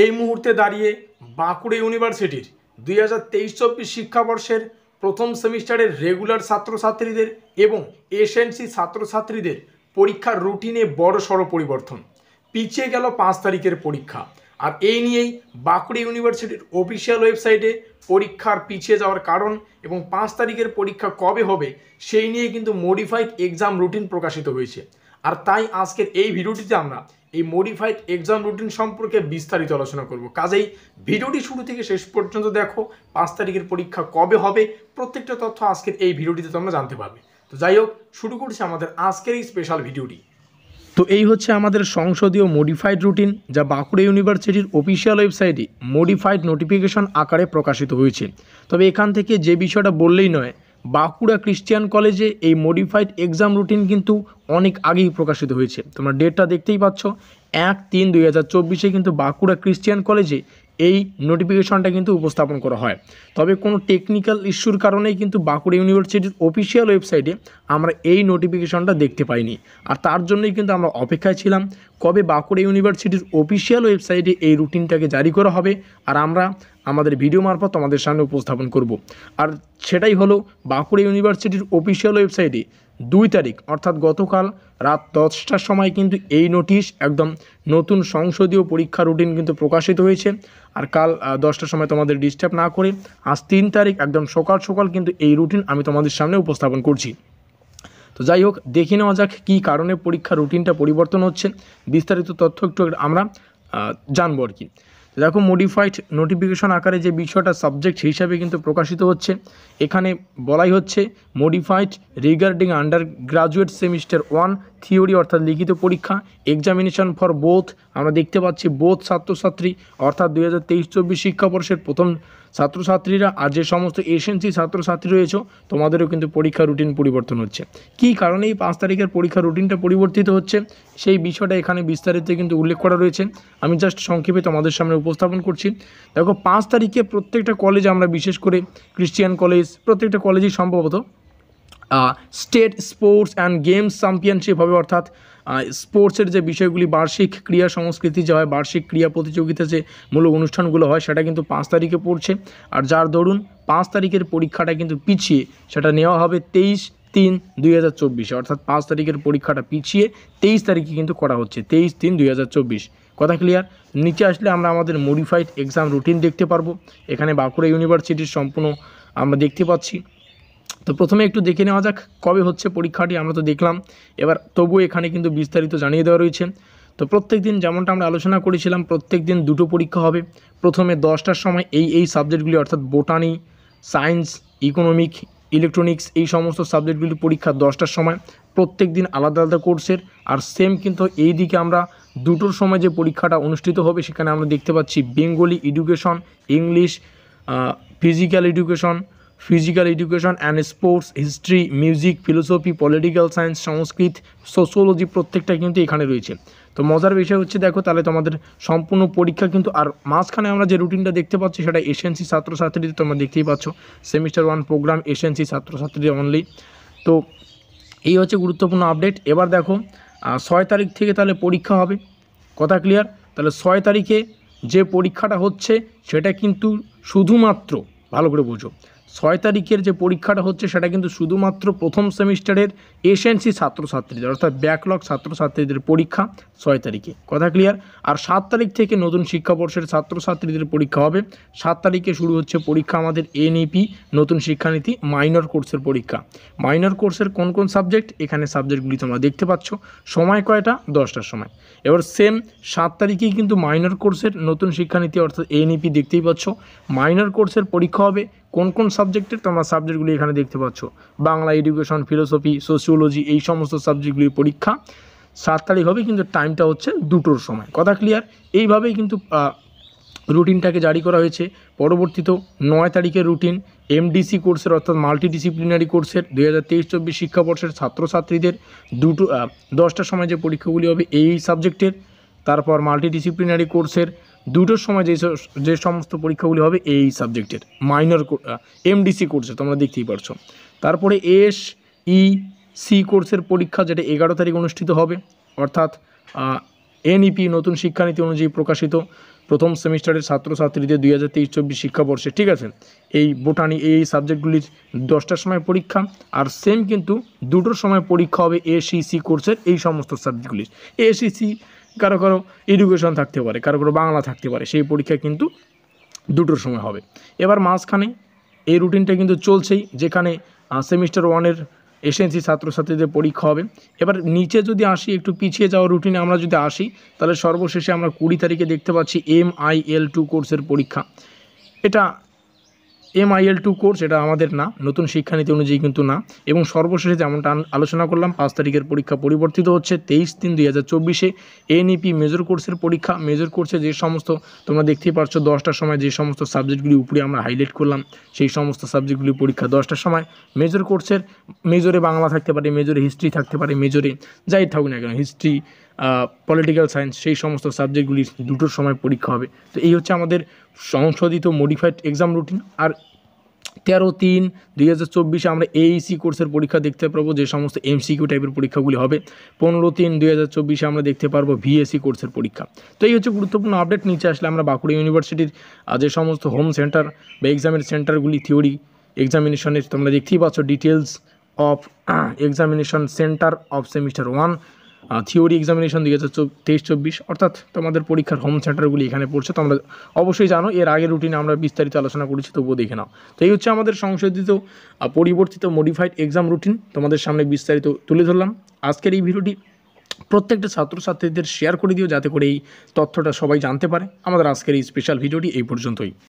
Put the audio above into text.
এই মুহূর্তে দাঁড়িয়ে বাঁকুড়া ইউনিভার্সিটির 2023-24 শিক্ষাবর্ষের প্রথম সেমিস্টারের রেগুলার ছাত্রছাত্রীদের এবং এসএনসি ছাত্রছাত্রীদের পরীক্ষার রুটিনে বড়সড় পরিবর্তন। পিছিয়ে গেল 5 তারিখের পরীক্ষা। আর এই নিয়েই বাঁকুড়া ইউনিভার্সিটির অফিসিয়াল ওয়েবসাইটে পরীক্ষার পিছিয়ে যাওয়ার কারণ এবং 5 তারিখের পরীক্ষা কবে হবে সেই নিয়ে কিন্তু মডিফাইড এক্সাম রুটিন প্রকাশিত হয়েছে। আর তাই আজকের এই ভিডিওটিতে আমরা এই মডিফাইড এক্সাম রুটিন সম্পর্কে বিস্তারিত আলোচনা করব। কাজেই ভিডিওটি শুরু থেকে শেষ পর্যন্ত দেখো, 5 তারিখের পরীক্ষা কবে হবে প্রত্যেকটা তথ্য আজকের এই ভিডিওটিতে তোমরা জানতে পারবে। তো যাই হোক, শুরু করছি আমাদের আজকের এই স্পেশাল ভিডিওটি। তো এই হচ্ছে আমাদের সংসদীয় মডিফাইড রুটিন, যা বাঁকুড়া ইউনিভার্সিটির অফিসিয়াল ওয়েবসাইটে মডিফাইড নোটিফিকেশন আকারে প্রকাশিত হয়েছে। তবে এখান থেকে যে বিষয়টা বললেই নয়, বাঁকুড়া ক্রিশ্চিয়ান কলেজে এই মডিফাইড এক্সাম রুটিন কিন্তু অনেক আগেই প্রকাশিত হয়েছে। তোমরা ডেটটা দেখতেই পাচ্ছ, 1-3-2024 কিন্তু বাঁকুড়া ক্রিশ্চিয়ান কলেজে এই নোটিফিকেশনটা কিন্তু উপস্থাপন করা হয়। তবে কোনো টেকনিক্যাল ইস্যুর কারণেই কিন্তু বাঁকুড়া ইউনিভার্সিটির অফিসিয়াল ওয়েবসাইটে আমরা এই নোটিফিকেশনটা দেখতে পাইনি। আর তার জন্যই কিন্তু আমরা অপেক্ষায় ছিলাম কবে বাঁকুড়া ইউনিভার্সিটির অফিসিয়াল ওয়েবসাইটে এই রুটিনটাকে জারি করা হবে আর আমরা আমাদের ভিডিও মারফত তোমাদের সামনে উপস্থাপন করব। আর সেটাই হলো, বাঁকুড়া ইউনিভার্সিটির অফিসিয়াল ওয়েবসাইটে 2 তারিখ অর্থাৎ গতকাল রাত 10টার সময় কিন্তু এই নোটিশ একদম নতুন সংসদীয় পরীক্ষা রুটিন কিন্তু প্রকাশিত হয়েছে। আর কাল 10টার সময় তোমাদের ডিস্টার্ব না করে আজ 3 তারিখ একদম সকাল সকাল কিন্তু এই রুটিন আমি তোমাদের সামনে উপস্থাপন করছি। তো যাই হোক, দেখে নেওয়া যাক কী কারণে পরীক্ষা রুটিনটা পরিবর্তন হচ্ছে। বিস্তারিত তথ্য একটু আমরা জানবো আর কি। দেখো, মডিফাইড নোটিফিকেশন আকারে যে বিষয়টা সাবজেক্ট হিসাবে কিন্তু প্রকাশিত হচ্ছে, এখানে বলাই হচ্ছে modified regarding under graduate semester 1 theory অর্থাৎ লিখিত পরীক্ষা এক্সামিনেশন ফর বোথ। আমরা দেখতে পাচ্ছি বোথ ছাত্রছাত্রী অর্থাৎ 2023-24 শিক্ষাবর্ষের প্রথম ছাত্রছাত্রীরা আর যে সমস্ত এসএনসি ছাত্রছাত্রী রয়েছে তোমাদেরও কিন্তু পরীক্ষা রুটিন পরিবর্তন হচ্ছে। কী কারণে এই 5 তারিখের পরীক্ষা রুটিনটা পরিবর্তিত হচ্ছে সেই বিষয়টা এখানে বিস্তারিত কিন্তু উল্লেখ করা রয়েছে। আমি জাস্ট সংক্ষেপে তোমাদের সামনে উপস্থাপন করছি। দেখো, 5 তারিখে প্রত্যেকটা কলেজে আমরা বিশেষ করে ক্রিশ্চিয়ান কলেজ প্রত্যেকটা কলেজেই সম্ভবত state sports and games championship হবে। অর্থাৎ স্পোর্টসের যে বিষয়গুলি, বার্ষিক ক্রীড়া সংস্কৃতি যে হয়, বার্ষিক ক্রীড়া প্রতিযোগিতা যে মূল অনুষ্ঠানগুলো হয় সেটা কিন্তু 5 তারিখে পড়ছে। আর যার দরুন 5 তারিখের পরীক্ষাটা কিন্তু পিছিয়ে সেটা নেওয়া হবে 23-3-2024 অর্থাৎ 5 তারিখের পরীক্ষাটা পিছিয়ে 23 তারিখে কিন্তু করা হচ্ছে, 23-3-2024। কথা ক্লিয়ার? নিচে আসলে আমরা আমাদের মডিফাইড এক্সাম রুটিন দেখতে পারবো। এখানে বাঁকুড়া ইউনিভার্সিটির সম্পূর্ণ আমরা দেখতে পাচ্ছি। তো প্রথমে একটু দেখে নেওয়া যাক কবে হচ্ছে পরীক্ষাটি। আমরা তো দেখলাম, এবার তবুও এখানে কিন্তু বিস্তারিত জানিয়ে দেওয়া রয়েছে। তো প্রত্যেক দিন যেমনটা আমরা আলোচনা করেছিলাম, প্রত্যেক দিন 2টো পরীক্ষা হবে। প্রথমে 10টার সময় এই সাবজেক্টগুলি অর্থাৎ বোটানি, সায়েন্স, ইকোনমিক, ইলেকট্রনিক্স এই সমস্ত সাবজেক্টগুলি পরীক্ষা 10টার সময়, প্রত্যেক দিন আলাদা আলাদা কোর্সের। আর সেম কিন্তু এই দিকে আমরা 2টোর সময় যে পরীক্ষাটা অনুষ্ঠিত হবে সেখানে আমরা দেখতে পাচ্ছি Bengali education, English, physical education and sports, history, music, philosophy, political science, Sanskrit, sociology প্রত্যেকটা কিন্তু এখানে রয়েছে। তো মজার বিষয় হচ্ছে, দেখো তাহলে তোমাদের সম্পূর্ণ পরীক্ষা কিন্তু, আর মাঝখানে আমরা যে রুটিনটা দেখতে পাচ্ছি সেটা এসএনসি ছাত্রছাত্রীদের তোমরা দেখতেই পাচ্ছ, সেমিস্টার 1 প্রোগ্রাম এসএনসি ছাত্রছাত্রীদের অনলি। তো এই হচ্ছে গুরুত্বপূর্ণ আপডেট। এবার দেখো 6 তারিখ থেকে তাহলে পরীক্ষা হবে। কথা ক্লিয়ার? তাহলে 6 তারিখে যে পরীক্ষাটা হচ্ছে সেটা কিন্তু শুধুমাত্র, ভালো করে বুঝো, 6 তারিখের যে পরীক্ষাটা হচ্ছে সেটা কিন্তু শুধুমাত্র প্রথম সেমিস্টারের এসএনসি ছাত্রছাত্রীদের অর্থাৎ ব্যাকলগ ছাত্রছাত্রীদের পরীক্ষা 6 তারিখে। কথা ক্লিয়ার? আর 7 তারিখ থেকে নতুন শিক্ষাবর্ষের ছাত্রছাত্রীদের পরীক্ষা হবে। 7 তারিখে শুরু হচ্ছে পরীক্ষা আমাদের এনইপি নতুন শিক্ষানীতি মাইনর কোর্সের পরীক্ষা। মাইনর কোর্সের কোন কোন সাবজেক্ট, এখানে সাবজেক্টগুলি তোমরা দেখতে পাচ্ছ। সময় কয়টা? 10টার সময়। এবার সেম 7 তারিখেই কিন্তু মাইনর কোর্সের নতুন শিক্ষানীতি অর্থাৎ এনইপি দেখতেই পাচ্ছ। মাইনর কোর্সের পরীক্ষা হবে কোন কোন সাবজেক্টের, তোমরা সাবজেক্টগুলি এখানে দেখতে পাচ্ছ। বাংলা, এডুকেশন, ফিলোসফি, সোশিওলজি এই সমস্ত সাবজেক্টগুলির পরীক্ষা 7 তারিখ হবে, কিন্তু টাইমটা হচ্ছে 2টোর সময়। কথা ক্লিয়ার? এইভাবেই কিন্তু রুটিনটাকে জারি করা হয়েছে। পরবর্তীত 9 তারিখের রুটিন এমডিসি কোর্সের অর্থাৎ মাল্টিডিসিপ্লিনারি কোর্সের 2023-24 শিক্ষাবর্ষের ছাত্রছাত্রীদের 10টার সময় যে পরীক্ষাগুলি হবে এই সাবজেক্টের। তারপর মাল্টিডিসিপ্লিনারি কোর্সের 2টোর সময় যে সমস্ত পরীক্ষাগুলি হবে এই সাবজেক্টের মাইনর এমডিসি কোর্সে তোমরা দেখতেই পারছো। তারপরে এসইসি কোর্সের পরীক্ষা যেটা 11 তারিখ অনুষ্ঠিত হবে, অর্থাৎ এনইপি নতুন শিক্ষানীতি অনুযায়ী প্রকাশিত প্রথম সেমিস্টারের ছাত্রছাত্রীদের 2023-24 শিক্ষাবর্ষে, ঠিক আছে, এই বোটানি এই সাবজেক্টগুলির 10টার সময় পরীক্ষা। আর সেম কিন্তু 2টোর সময় পরীক্ষা হবে এসিসি কোর্সের এই সমস্ত সাবজেক্টগুলির। এসিসি কারো কারো এডুকেশন থাকতে পারে, কারো কারো বাংলা থাকতে পারে, সেই পরীক্ষা কিন্তু 2টোর সময় হবে। এবার মাঝখানে এই রুটিনটা কিন্তু চলছেই, যেখানে সেমিস্টার 1-এর এসএনসি ছাত্রছাত্রীদের পরীক্ষা হবে। এবার নিচে যদি আসি, একটু পিছিয়ে যাওয়া রুটিনে আমরা যদি আসি, তাহলে সর্বশেষে আমরা 20 তারিখে দেখতে পাচ্ছি MIL2 কোর্সের পরীক্ষা। এটা MIL2 কোর্স, এটা আমাদের না, নতুন শিক্ষানীতি অনুযায়ী কিন্তু না। এবং সর্বশেষে যেমনটা আলোচনা করলাম, 5 তারিখের পরীক্ষা পরিবর্তিত হচ্ছে 23/3/2024-এ NEP মেজর কোর্সের পরীক্ষা। মেজর কোর্সে যে সমস্ত তোমরা দেখতেই পাচ্ছ 10টার সময় যে সমস্ত সাবজেক্টগুলি উপরে আমরা হাইলাইট করলাম, সেই সমস্ত সাবজেক্টগুলি পরীক্ষা 10টার সময়। মেজর কোর্সের মেজরে বাংলা থাকতে পারে, মেজরে হিস্ট্রি থাকতে পারে, মেজরে যাই থাকুক না কেন, হিস্ট্রি, পলিটিক্যাল সায়েন্স, সেই সমস্ত সাবজেক্টগুলির 2টোর সময় পরীক্ষা হবে। তো এই হচ্ছে আমাদের সংশোধিত মডিফাইড এক্সাম রুটিন। আর 13/3/2024 আমরা AEC কোর্সের পরীক্ষা দেখতে পারবো, যে সমস্ত MCQ টাইপের পরীক্ষাগুলি হবে। 15/3/2024 আমরা দেখতে পারবো VSC কোর্সের পরীক্ষা। তো এই হচ্ছে গুরুত্বপূর্ণ আপডেট। নিচে আসলে আমরা বাঁকুড়া ইউনিভার্সিটির যে সমস্ত হোম সেন্টার বা এক্সামের সেন্টারগুলি, থিওরি এক্সামিনেশনের তোমরা দেখতেই পাচ্ছ, details of examination centre of semester 1 theory examination 2023-24, অর্থাৎ তোমাদের পরীক্ষার হোম সেন্টারগুলি এখানে পড়ছে। তোমরা অবশ্যই জানো, এর আগের রুটিনে আমরা বিস্তারিত আলোচনা করেছি, তবুও দেখে নাও। তো এই হচ্ছে আমাদের সংশোধিত পরিবর্তিত মডিফাইড এক্সাম রুটিন, তোমাদের সামনে বিস্তারিত তুলে ধরলাম। আজকের এই ভিডিওটি প্রত্যেকটা ছাত্রছাত্রীদের শেয়ার করে দিও, যাতে করে এই তথ্যটা সবাই জানতে পারে। আমাদের আজকের এই স্পেশাল ভিডিওটি এই পর্যন্তই।